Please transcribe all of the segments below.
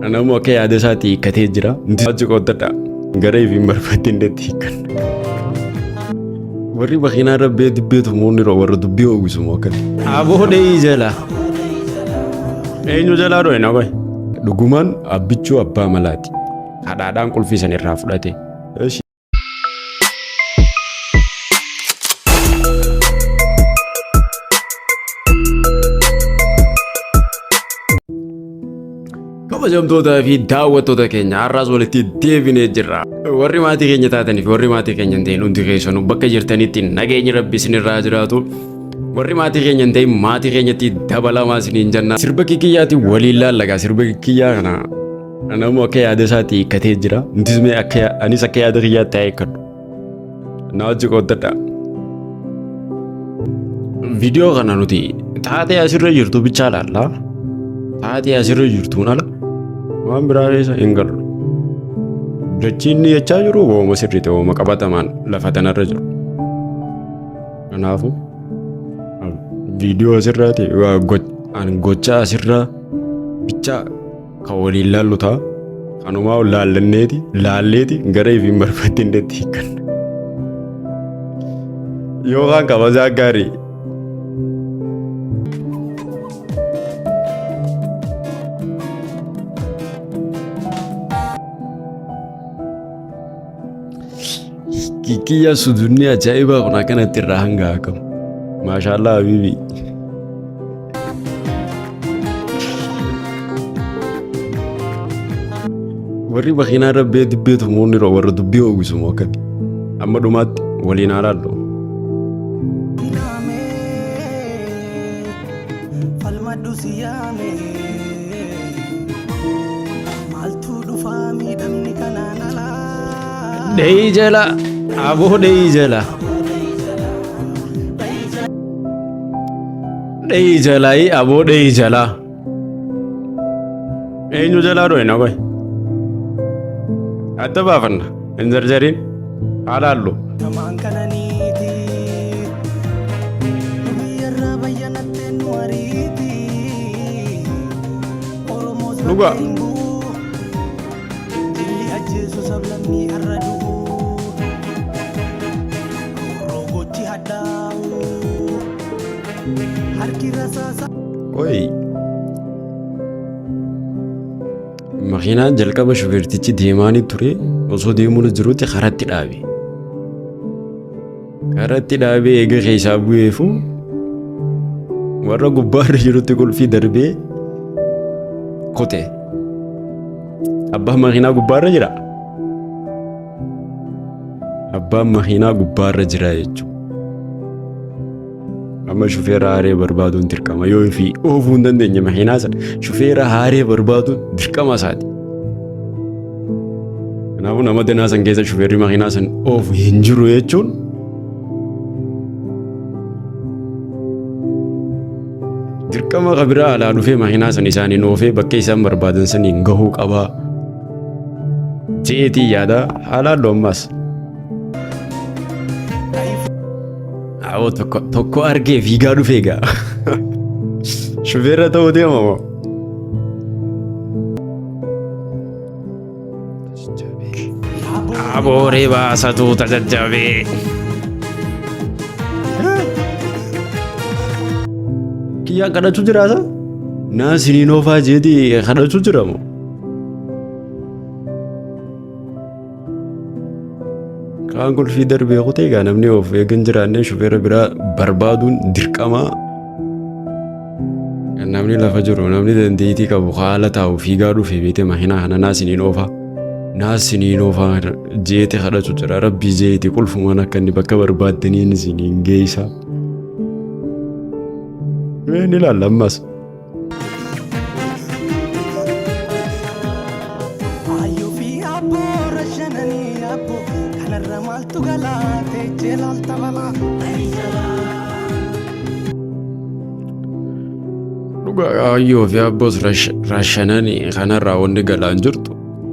Ana mo kaya ada saati kate jira. Nti ko tada. Gara ifi marfatin deti kan. Warri bakina rabbe dibbetu monni ro warra dubbi ogisu mo kan. Abo de jala. Eenyu jala ro ena koy. Dhuguman abbichu abba malati. Kadadaan qulfisan irraa fudhate. Kabajamtoota fi daawwattoota keenya har'aas walitti deebinee jirra. Warri maatii keenya taatanii fi warri maatii keenya hin ta'in hundi keessanuu bakka jirtanitti nageenyi rabbi isinirraa jiraatu. Warri maatii keenya hin ta'in maatii keenyatti dabalamaa isiniin jenna. Sirba kikiyyaati waliin laallagaa sirba kikiyyaa kana namoo akka yaada isaatti katee jira. Anis akka yaada kiyyaatti ta'ee kadhu. Na wajji qooddadha. Viidiyoo kana nuti taatee asirra jirtu bichaa laallaa. Taatee asirra jirtuun ala waan biraa keessa hin galu. Dachiin ni jechaa jiru wooma sirriite wooma qabatamaan lafa tanarra jiru. Kanaafuu viidiyoo asirraati gochaa asirraa bichaa kan waliin laallu ta'a. Kanumaa laalleeti gara ifiin barbaadin deetti hiikan. Yookaan kabajaa gaarii. Kikiyya sudunni ajaa'ibaa kun akkanatti irraa hanga akamu. Maashaallah habibi. Warri bakina rabbee dibbeetu monni ro warra dubbii ogisu moo akkami. Amma dhumaatti waliin haa laallu. Dei jala. Abo dei jala. Dei jala abo dei jala. Eenyu jala ro ena koy. Adda baafanna hin jarjarin haalaallu. Dhugaa. Oi. Makiinaan jalqaba shufeertichi deemaanii ture osoo deemuun jirutti karatti dhaabe. Karatti dhaabee eega keessaa bu'eefu warra gubbaarra jirutti qulfii darbee kote. Abbaan makiinaa gubbaarra jira. Abbaan makiinaa gubbaarra jira jechuudha. Amma shufeera haaree barbaaduun dirqama yoo fi oofuu hin dandeenye makiinaa sana shufeera haaree barbaaduun dirqama isaati. Kanaafuu nama danaa san keessa shufeerri makiinaa san oofu hin jiru jechuun dirqama qabiraa alaa dhufee makiinaa san isaaniin oofee bakka isaan barbaadan saniin gahuu qabaa jeetii yaada haalaallu ammas. Awo tokko argee fiigaa dhufee gaa. Shufeerra ta'uu deema moo? Abooree baasatu tajajjabee. Kiyyaan kadhachuu jiraata? Naasiniin oofaa jeetii kadhachuu jira moo? Kaan qulfii darbee kutee gaa namni of eegan jiraannee shufeera biraa barbaaduun dirqamaa. Namni lafa jiru namni dandeettii qabu haala taa'u fiigaa dhufee beete makiinaa kana naasiniin oofaa jeete kadhachuu jira rabbii jeeti qulfumaan akka inni bakka barbaaddaniin isiniin geessa. Ni ilaalla ammas. Ayyoo fi abboos raashananii kanarraa wanti galaan jirtu.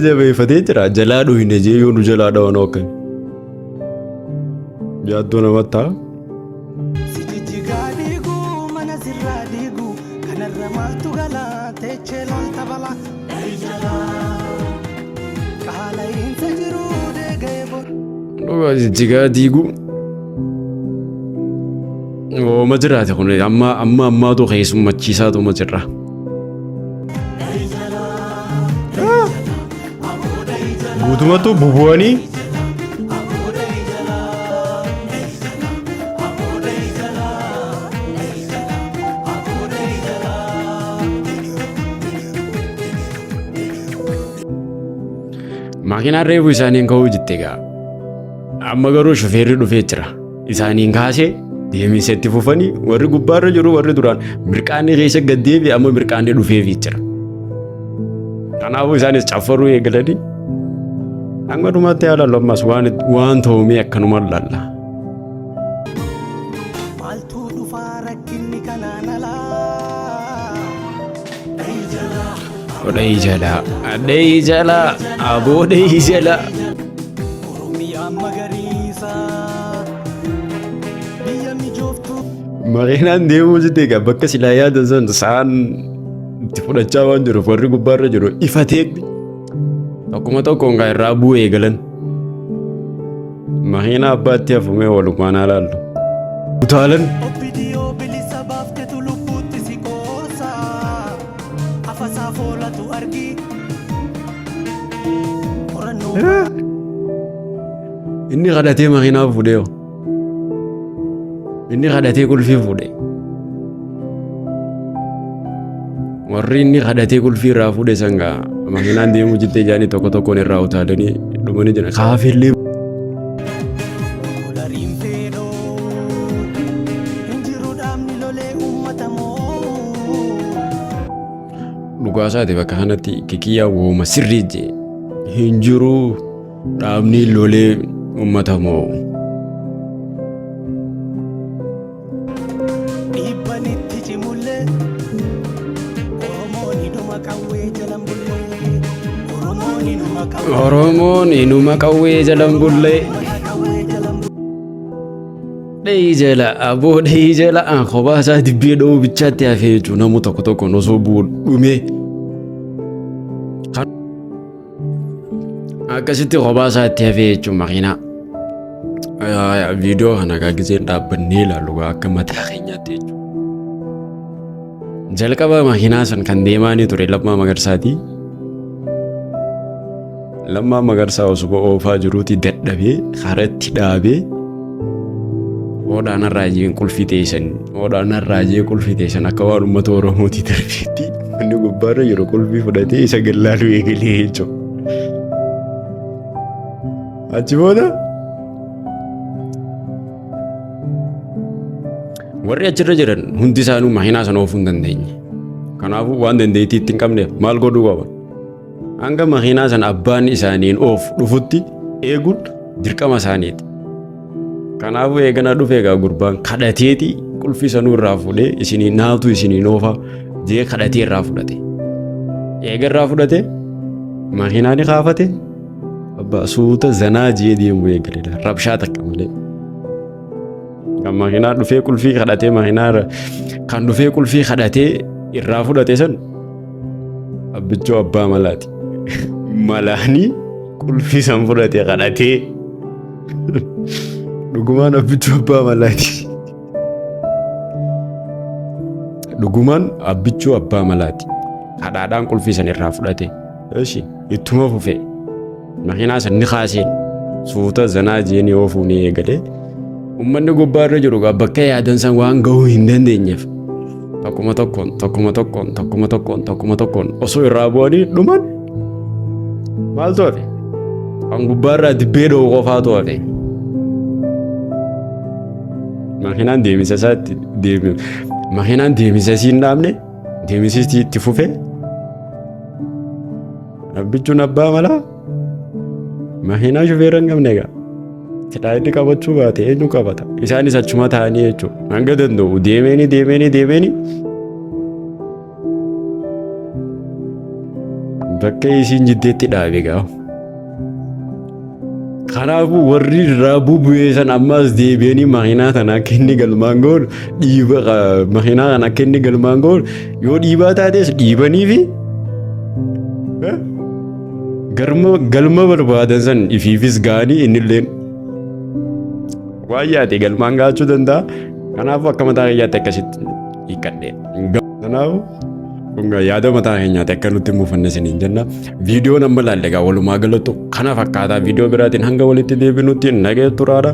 Jabeeffatee jira jalaa dhuhine jee yoo nu jalaa dhawan hookan. Yaaddoo namatti haa? Jigaa diiguu ooma jiraate kun ammaatu keessummachiisaatuma jirra. Guutumatu bubu'anii maakinaan reefu isaaniin ka'uu jitte gaa. Amma garuu shofeerri dhufee jira. Isaaniin kaasee deemisee itti fufanii warri gubbaarra jiru warri duraan mirqaanni keessa gad deebi'e amma mirqaanni dhufeefii jira. Kanaafuu isaanis caffaruu eegalanii hanga dhumaatti yaalallu ammas waan ta'uumee akkanuma laalla. Dhahii jalaa aboo dhahii jalaa. Maakinaan deemuu jitte egaa bakka silaa yaadan san sa'aan itti fudhachaa waan jiruuf warri gubbaarra jiru ifatee tokkuma tokkoon gaa irraa bu'ee eegalan. Maakinaa abbaatti hafumee walumaan ilaallu. Utaalan. Inni kadhatee maakinaa fuudhee inni kadhatee qulfii fuudhe. Warri inni kadhatee qulfii irraa fuudhe sangaa maakinaan deemuu jittee jaanii tokko tokkoon irraa utaalanii dhumanii jiran. Kaafillee. Dhugaasaati bakka kanatti kikiyyaa wooma sirrii jee hin jiru dhaabni lolee uummata moo. Oromoon inuma qawwee jalan bullee. Dhahii jala aboo dhahii jala aan kophaa isaa dibbee dha'uu bichaatti hafee jechuun namu tokko tokkoon osoo bu'u dhumee. Akkasitti kophaa isaatti hafee jechuun maakinaa. Viidiyoo kana gaagiseen dhaabbannee ilaallu akka mataa keenyaatti jechuudha. Jalqaba maakinaa san kan deemaanii ture Lammaa Magarsaati. Lammaa Magarsaa osoo oofaa jiruuti dadhabee karatti dhaabee oodhaan arraajeen qulfii teessan oodhaan arraajee qulfii teessan akka waan uummata Oromootii darbeetti inni gubbaarra jiru qulfii fudhatee isa gallaaluu eegalee jechuudha. Achi booda warri achirra jiran hundi isaanuu maakinaa sana oofuu hin dandeenye. Kanaafuu waan dandeettii ittiin qabneef maal godhuu qaba? Hanga maakinaa sana abbaan isaaniin oofu dhufutti eeguun dirqama isaaniiti. Kanaafuu eeganaa dhufee egaa gurbaan kadhateeti qulfii sanuu irraa fuudhee isinii naatu isinii oofa jee kadhatee irraa fudhate. Eega irraa fudhate maakinaa ni kaafate abbaa suuta zanaa jee deemuu eegaledha. Rabshaa takka malee. Kan maakinaa dhufee qulfii kadhatee maakinaa kan dhufee qulfii kadhatee irraa fudhate san abbichoo abbaa malaati. Malaanii qulfii san fudhatee kadhatee dhugumaan abbichuu abbaa malaati. Dhugumaan abbichuu abbaa malaati. Kadhaadhaan qulfii san irraa fudhate. Eeshi ittuma fufee maakinaa san ni kaaseen suuta zanaa jeenii oofuu ni eegale. Uummanni gubbaarra jiru bakka yaadan san waan gahuu hin dandeenyeef tokkuma tokkoon osoo irraa bu'anii dhuman maaltu hafe? Kan gubbaarraa dibbee dha'u qofaatu hafe. Maakinaan deemisa isaatti maakinaan deemisa isii hin dhaabne deemisisti itti fufe. Abbichuun abbaa malaa maakinaa shufeera hin qabne egaa. Kidhaa inni qabachuu baate eenyu qabata? Isaanis achuma taa'anii jechuudha. Hanga danda'u deemanii bakka isiin jiddeetti dhaabe egaa. Kanaafuu warri irraa bubu'ee san ammas deebi'anii maakinaa kana akka inni galmaan ga'uun maakinaa kana akka inni galmaan ga'uun yoo dhiibaa taates dhiibanii fi galma barbaadan san ifiifis ga'anii innilleen waan yaate galmaan gaachuu danda'a. Kanaafuu akka mataa keenyaatti akkasitti hiikkadhe. Kanaafuu yaada mataa keenyaatti akka nutti muufanne isiniin jenna. Viidiyoon amma ilaalle egaa walumaa galatti kana fakkaataa viidiyoo biraatiin hanga walitti deebinutti nagee turaadha.